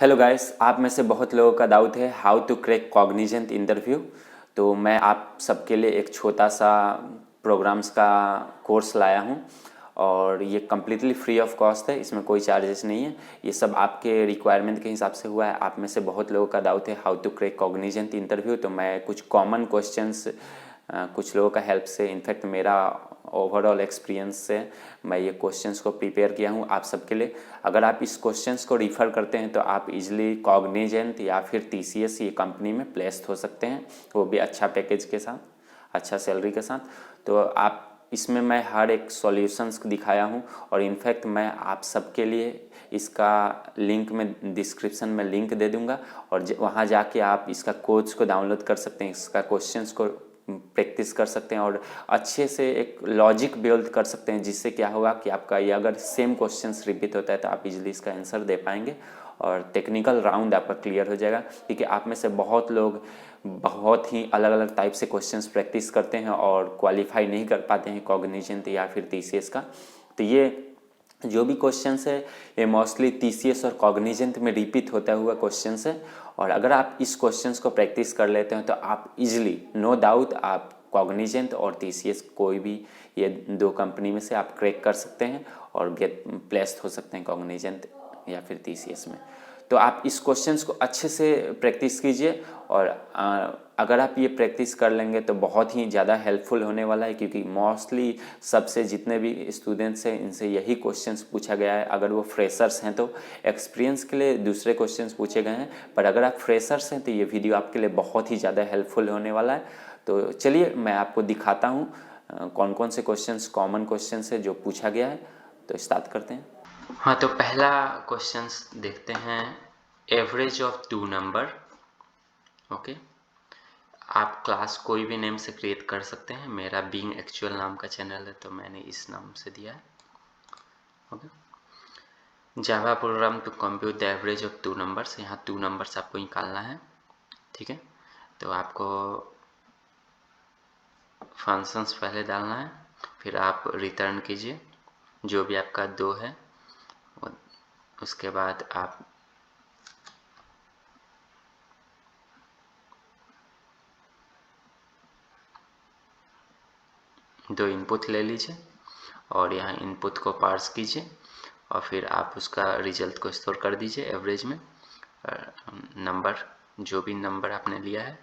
Hello guys, आप में से बहुत लोगों का डाउट है how to crack Cognizant interview. तो मैं आप सबके लिए एक छोटा सा प्रोग्राम्स का कोर्स लाया हूं और ये कम्प्लीटली फ्री ऑफ कॉस्ट है। इसमें कोई चार्जेस नहीं है। ये सब आपके रिक्वायरमेंट के हिसाब से हुआ है। आप में से बहुत लोगों का डाउट है how to crack Cognizant interview, तो मैं कुछ कॉमन क्वेश्चंस कुछ लोगों का हेल्प से, इनफैक्ट मेरा ओवरऑल एक्सपीरियंस से मैं ये क्वेश्चंस को प्रिपेयर किया हूँ आप सबके लिए। अगर आप इस क्वेश्चंस को रिफ़र करते हैं तो आप इजीली कॉग्निजेंट या फिर टीसीएस ये कंपनी में प्लेस्ड हो सकते हैं, वो भी अच्छा पैकेज के साथ, अच्छा सैलरी के साथ। तो आप इसमें मैं हर एक सॉल्यूशंस दिखाया हूँ और इनफैक्ट मैं आप सबके लिए इसका लिंक में डिस्क्रिप्शन में लिंक दे दूँगा और वहाँ जाके आप इसका कोर्स को डाउनलोड कर सकते हैं, इसका क्वेश्चंस को प्रैक्टिस कर सकते हैं और अच्छे से एक लॉजिक बिल्ड कर सकते हैं, जिससे क्या होगा कि आपका ये अगर सेम क्वेश्चंस रिपीट होता है तो आप इजीली इसका आंसर दे पाएंगे और टेक्निकल राउंड आपका क्लियर हो जाएगा। क्योंकि आप में से बहुत लोग बहुत ही अलग अलग टाइप से क्वेश्चंस प्रैक्टिस करते हैं और क्वालिफाई नहीं कर पाते हैं कॉग्निजेंट या फिर टीसीएस का। तो ये जो भी क्वेश्चंस है ये मोस्टली टीसीएस और कॉग्निजेंट में रिपीट होता हुआ क्वेश्चंस है और अगर आप इस क्वेश्चंस को प्रैक्टिस कर लेते हैं तो आप इजीली नो डाउट आप कॉग्निजेंट और टीसीएस कोई भी ये दो कंपनी में से आप क्रैक कर सकते हैं और गेट प्लेस्ड हो सकते हैं कॉग्निजेंट या फिर टीसीएस में। तो आप इस क्वेश्चंस को अच्छे से प्रैक्टिस कीजिए और अगर आप ये प्रैक्टिस कर लेंगे तो बहुत ही ज़्यादा हेल्पफुल होने वाला है, क्योंकि मोस्टली सबसे जितने भी स्टूडेंट्स हैं इनसे यही क्वेश्चंस पूछा गया है। अगर वो फ्रेशर्स हैं तो एक्सपीरियंस के लिए दूसरे क्वेश्चंस पूछे गए हैं, पर अगर आप फ्रेशर्स हैं तो ये वीडियो आपके लिए बहुत ही ज़्यादा हेल्पफुल होने वाला है। तो चलिए मैं आपको दिखाता हूँ कौन कौन से क्वेश्चंस कॉमन क्वेश्चंस है जो पूछा गया है। तो स्टार्ट करते हैं। हाँ, तो पहला क्वेश्चंस देखते हैं, average of two number. Okay, आप क्लास कोई भी नेम से क्रिएट कर सकते हैं। मेरा बीइंग एक्चुअल नाम का चैनल है तो मैंने इस नाम से दिया है। Okay, Java program to compute the average of two numbers. यहाँ टू नंबर्स आपको निकालना है, ठीक है। तो आपको फंक्शंस पहले डालना है, फिर आप रिटर्न कीजिए जो भी आपका दो है। उसके बाद आप दो इनपुट ले लीजिए और यहाँ इनपुट को पार्स कीजिए और फिर आप उसका रिजल्ट को स्टोर कर दीजिए एवरेज में। नंबर, जो भी नंबर आपने लिया है,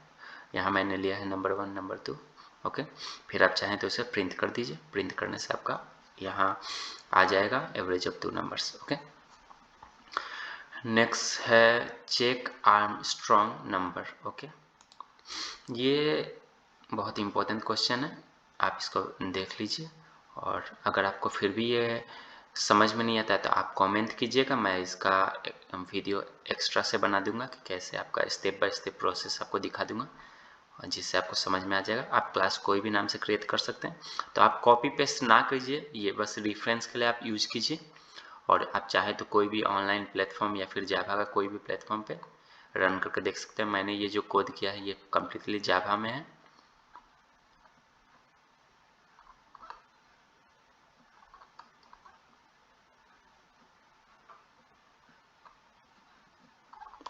यहाँ मैंने लिया है नंबर 1 नंबर 2। ओके, फिर आप चाहें तो इसे प्रिंट कर दीजिए। प्रिंट करने से आपका यहाँ आ जाएगा average of two numbers. Okay, next है चेक आर्मस्ट्रॉन्ग नंबर। ओके, ये बहुत इम्पोर्टेंट क्वेश्चन है, आप इसको देख लीजिए और अगर आपको फिर भी ये समझ में नहीं आता है तो आप कमेंट कीजिएगा, मैं इसका वीडियो एक्स्ट्रा से बना दूंगा कि कैसे आपका स्टेप बाय स्टेप प्रोसेस आपको दिखा दूंगा और जिससे आपको समझ में आ जाएगा। आप क्लास कोई भी नाम से क्रिएट कर सकते हैं, तो आप कॉपी पेस्ट ना कीजिए, ये बस रेफरेंस के लिए आप यूज कीजिए। और आप चाहे तो कोई भी ऑनलाइन प्लेटफॉर्म या फिर जावा का कोई भी प्लेटफॉर्म पे रन करके देख सकते हैं। मैंने ये जो कोड किया है ये कम्प्लीटली जावा में है।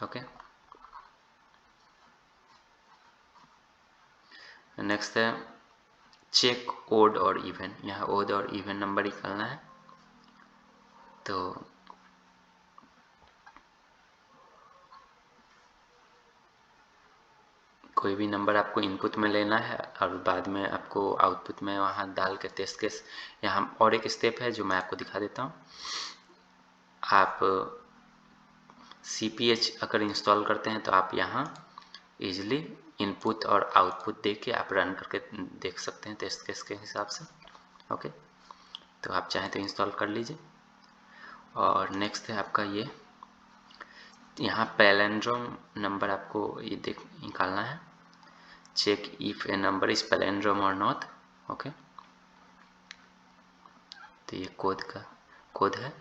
ओके, नेक्स्ट है चेक ओड और इवन। यहाँ ओड और इवन नंबर निकालना है। तो कोई भी नंबर आपको इनपुट में लेना है और बाद में आपको आउटपुट में वहाँ डाल के टेस्ट केस। यहाँ और एक स्टेप है जो मैं आपको दिखा देता हूँ। आप CPH अगर इंस्टॉल करते हैं तो आप यहाँ इजीली इनपुट और आउटपुट देख के आप रन करके देख सकते हैं टेस्ट केस के हिसाब से। ओके, तो आप चाहें तो इंस्टॉल कर लीजिए। और नेक्स्ट है आपका ये, यहाँ पैलेंड्रोम नंबर आपको ये देख निकालना है। Check if a number is palindrome और नॉट। ओके, तो ये कोड है,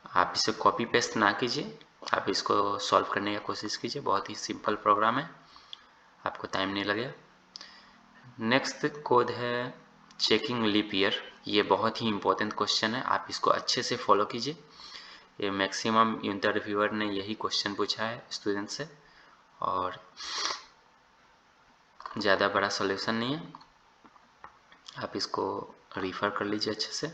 आप इसे कॉपी पेस्ट ना कीजिए, आप इसको सॉल्व करने की कोशिश कीजिए। बहुत ही सिंपल प्रोग्राम है, आपको टाइम नहीं लगेगा। नेक्स्ट कोड है चेकिंग लीप ईयर। ये बहुत ही इंपॉर्टेंट क्वेश्चन है, आप इसको अच्छे से फॉलो कीजिए। ये मैक्सिमम इंटरव्यूअर ने यही क्वेश्चन पूछा है स्टूडेंट से, और ज़्यादा बड़ा सॉल्यूशन नहीं है। आप इसको रिफ़र कर लीजिए अच्छे से,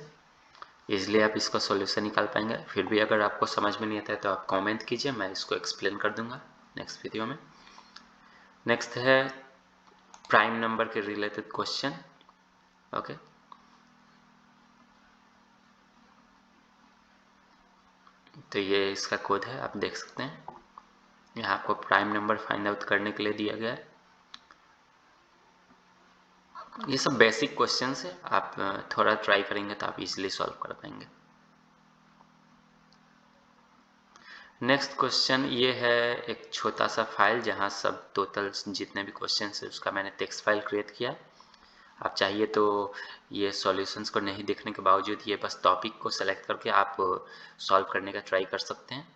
इसलिए आप इसका सॉल्यूशन निकाल पाएंगे। फिर भी अगर आपको समझ में नहीं आता है तो आप कमेंट कीजिए, मैं इसको एक्सप्लेन कर दूंगा नेक्स्ट वीडियो में। नेक्स्ट है प्राइम नंबर के रिलेटेड क्वेश्चन। ओके, तो ये इसका कोड है, आप देख सकते हैं। यहाँ आपको प्राइम नंबर फाइंड आउट करने के लिए दिया गया है। ये सब बेसिक क्वेश्चंस है, आप थोड़ा ट्राई करेंगे तो आप इजीली सॉल्व कर पाएंगे। नेक्स्ट क्वेश्चन ये है एक छोटा सा फाइल जहाँ सब टोटल जितने भी क्वेश्चन है उसका मैंने टेक्स्ट फाइल क्रिएट किया। आप चाहिए तो ये सॉल्यूशंस को नहीं देखने के बावजूद ये बस टॉपिक को सेलेक्ट करके आप सॉल्व करने का ट्राई कर सकते हैं।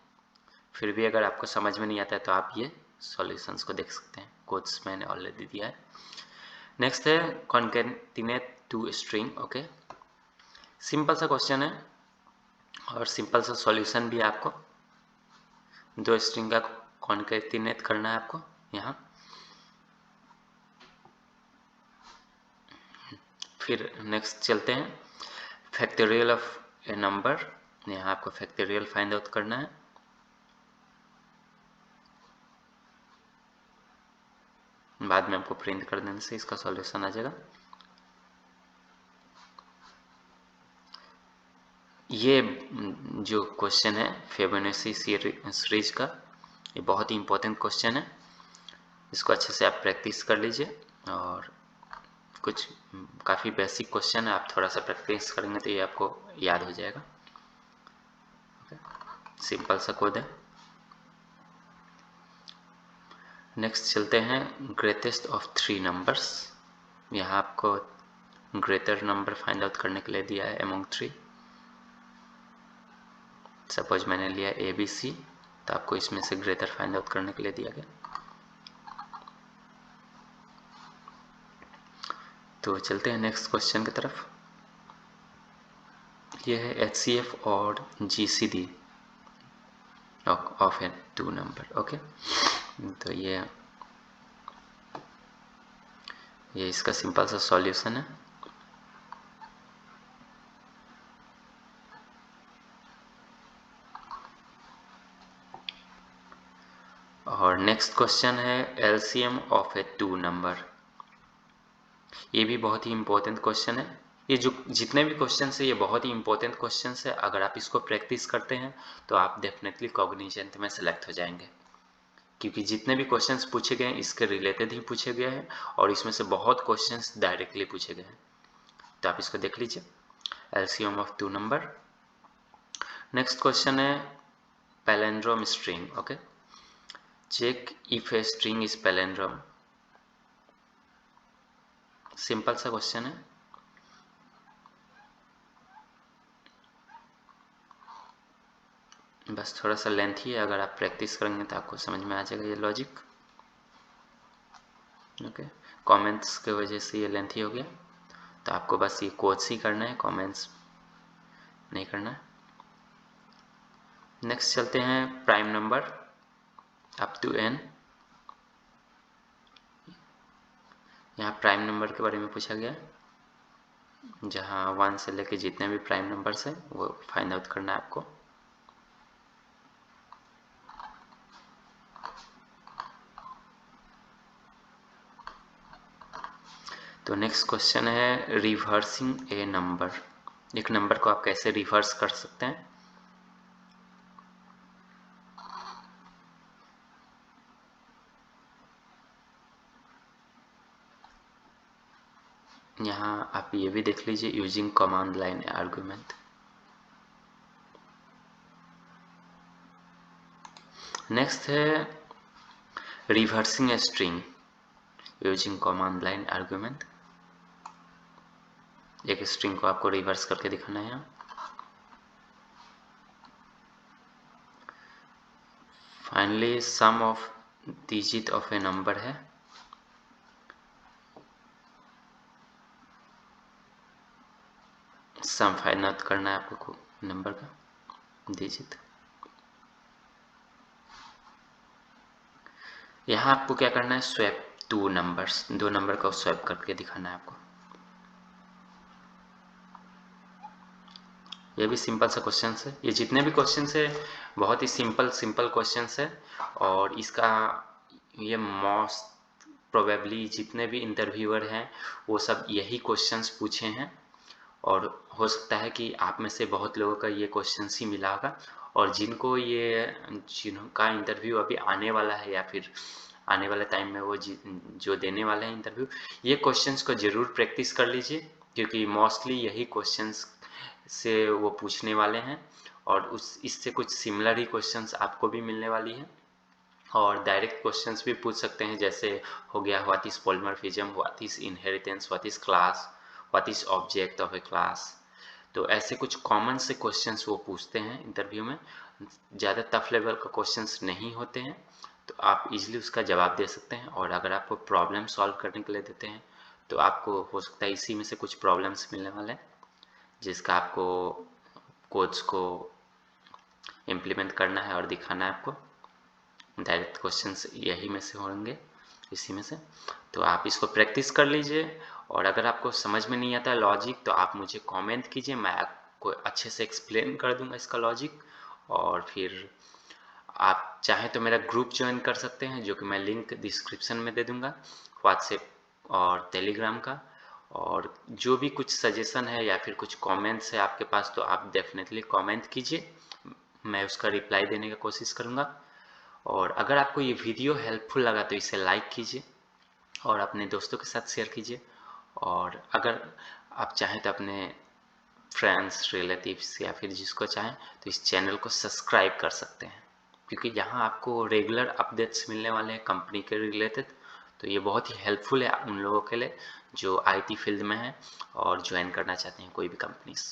फिर भी अगर आपको समझ में नहीं आता है तो आप ये सॉल्यूशंस को देख सकते हैं, कोड्स मैंने ऑलरेडी दिया है। नेक्स्ट है concatenate two string. Okay, simple सा क्वेश्चन है और सिंपल सा सॉल्यूशन भी। आपको दो स्ट्रिंग का कॉन्केटिनेट करना है आपको यहाँ। फिर नेक्स्ट चलते हैं फैक्टोरियल ऑफ ए नंबर। यहाँ आपको फैक्टोरियल फाइंड आउट करना है। बाद में आपको प्रिंट कर देने से इसका सॉल्यूशन आ जाएगा। ये जो क्वेश्चन है फिबोनाची सीरीज का, ये बहुत ही इंपॉर्टेंट क्वेश्चन है। इसको अच्छे से आप प्रैक्टिस कर लीजिए, और कुछ काफ़ी बेसिक क्वेश्चन है, आप थोड़ा सा प्रैक्टिस करेंगे तो ये आपको याद हो जाएगा। सिंपल सा कोड है। नेक्स्ट चलते हैं ग्रेटेस्ट ऑफ 3 नंबर्स। यहाँ आपको ग्रेटर नंबर फाइंड आउट करने के लिए दिया है अमंग 3। सपोज मैंने लिया ABC, तो आपको इसमें से ग्रेटर फाइंड आउट करने के लिए दिया गया। तो चलते हैं नेक्स्ट क्वेश्चन की तरफ। ये है HCF और GCD of A 2 number. Okay, तो ये इसका सिंपल सा सॉल्यूशन है। और नेक्स्ट क्वेश्चन है LCM ऑफ ए 2 नंबर। ये भी बहुत ही इंपॉर्टेंट क्वेश्चन है। ये जो जितने भी क्वेश्चन है ये बहुत ही इंपॉर्टेंट क्वेश्चन है। अगर आप इसको प्रैक्टिस करते हैं तो आप डेफिनेटली कॉग्निजेंट में सेलेक्ट हो जाएंगे, क्योंकि जितने भी क्वेश्चंस पूछे गए हैं इसके रिलेटेड ही पूछे गए हैं, और इसमें से बहुत क्वेश्चंस डायरेक्टली पूछे गए हैं। तो आप इसको देख लीजिए, LCM of 2 number. Next question है palindrome string. Okay, check if a string is palindrome. Simple सा क्वेश्चन है। बस थोड़ा सा लेंथी है, अगर आप प्रैक्टिस करेंगे तो आपको समझ में आ जाएगा ये लॉजिक। ओके, कमेंट्स के वजह से ये लेंथी हो गया, तो आपको बस ये कोड्स ही करना है, कमेंट्स नहीं करना है। नेक्स्ट चलते हैं prime number up to n। यहाँ प्राइम नंबर के बारे में पूछा गया, जहाँ 1 से लेके जितने भी प्राइम नंबर्स हैं वो फाइंड आउट करना है आपको। तो नेक्स्ट क्वेश्चन है रिवर्सिंग ए नंबर। एक नंबर को आप कैसे रिवर्स कर सकते हैं। यहाँ आप ये भी देख लीजिए, using command line argument. Next है reversing a string using command line argument. एक स्ट्रिंग को आपको रिवर्स करके दिखाना है। Finally sum of digit of a number है। सम फाइंड आउट करना है आपको नंबर का डिजिट। यहाँ आपको क्या करना है, स्वैप 2 नंबर्स, 2 नंबर को स्वैप करके दिखाना है आपको। ये भी सिंपल सा क्वेश्चन है। ये जितने भी क्वेश्चन है बहुत ही सिंपल क्वेश्चन है, और इसका ये मोस्ट प्रोबेबली जितने भी इंटरव्यूअर हैं वो सब यही क्वेश्चंस पूछे हैं, और हो सकता है कि आप में से बहुत लोगों का ये क्वेश्चन ही मिला होगा, और जिनका इंटरव्यू अभी आने वाला है या फिर आने वाले टाइम में वो जो देने वाले हैं इंटरव्यू, ये क्वेश्चंस को ज़रूर प्रैक्टिस कर लीजिए, क्योंकि मोस्टली यही क्वेश्चंस से वो पूछने वाले हैं, और इससे कुछ सिमिलर ही क्वेश्चंस आपको भी मिलने वाली है, और डायरेक्ट क्वेश्चंस भी पूछ सकते हैं, जैसे हो गया what is polymorphism, what is inheritance, what is class, what is object of A class. तो ऐसे कुछ कॉमन से क्वेश्चंस वो पूछते हैं इंटरव्यू में, ज़्यादा टफ लेवल का क्वेश्चंस नहीं होते हैं, तो आप इजीली उसका जवाब दे सकते हैं। और अगर आपको प्रॉब्लम सॉल्व करने के लिए देते हैं तो आपको हो सकता है इसी में से कुछ प्रॉब्लम्स मिलने वाले हैं, जिसका आपको कोड्स को इम्प्लीमेंट करना है और दिखाना है आपको। डायरेक्ट क्वेश्चंस यही में से होंगे, इसी में से। तो आप इसको प्रैक्टिस कर लीजिए, और अगर आपको समझ में नहीं आता लॉजिक तो आप मुझे कमेंट कीजिए, मैं आपको अच्छे से एक्सप्लेन कर दूंगा इसका लॉजिक। और फिर आप चाहें तो मेरा ग्रुप ज्वाइन कर सकते हैं, जो कि मैं लिंक डिस्क्रिप्शन में दे दूंगा, व्हाट्सएप और टेलीग्राम का। और जो भी कुछ सजेशन है या फिर कुछ कमेंट्स है आपके पास, तो आप डेफिनेटली कमेंट कीजिए, मैं उसका रिप्लाई देने का कोशिश करूँगा। और अगर आपको ये वीडियो हेल्पफुल लगा तो इसे लाइक कीजिए और अपने दोस्तों के साथ शेयर कीजिए, और अगर आप चाहें तो अपने फ्रेंड्स, रिलेटिव्स या फिर जिसको चाहें तो इस चैनल को सब्सक्राइब कर सकते हैं, क्योंकि यहाँ आपको रेगुलर अपडेट्स मिलने वाले हैं कंपनी के रिलेटेड। तो ये बहुत ही हेल्पफुल है उन लोगों के लिए जो आईटी फील्ड में हैं और ज्वाइन करना चाहते हैं कोई भी कंपनीज।